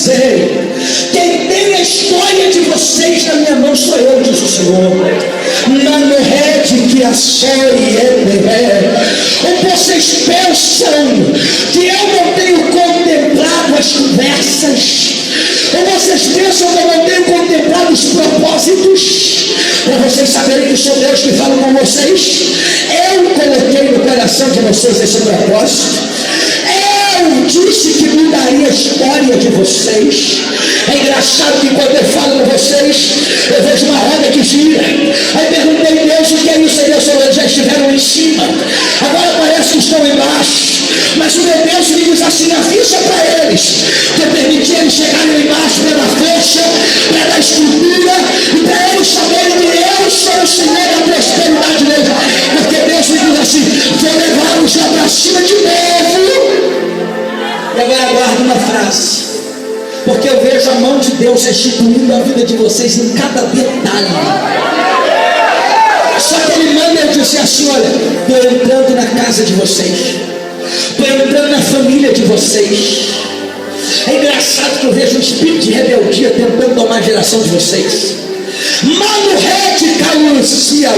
dizer: quem tem a história de vocês na minha mão sou eu, diz o Senhor. Mano rede que a série ou vocês pensam que eu não tenho contemplado as conversas? Ou vocês pensam que eu não tenho contemplado os propósitos? Para vocês saberem que sou Deus que fala com vocês. Eu coloquei no coração de vocês esse propósito. Eu disse que mudaria a história de vocês. É engraçado que quando eu falo com vocês, eu vejo uma roda que gira. Aí perguntei: Deus, o que é isso? Aí Deus falou: eles já estiveram em cima, agora parece que estão embaixo. Mas o meu Deus me diz assim: avisa para eles que eu permiti eles chegarem embaixo pela força, pela estrutura, e para eles saberem que eu sou o Senhor da prosperidade deles. Porque Deus me diz assim: vou levá-los lá para cima de novo. E agora aguardo uma frase, porque eu vejo a mão de Deus restituindo a vida de vocês em cada detalhe. Só que Ele manda eu dizer assim: olha, estou entrando na casa de vocês, estou entrando na família de vocês. É engraçado que eu vejo um espírito de rebeldia tentando tomar a geração de vocês. Mano radical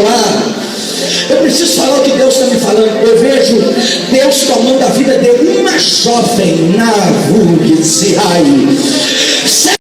lá. Eu preciso falar o que Deus está me falando. Eu vejo Deus tomando a vida de uma jovem na Vugiziai.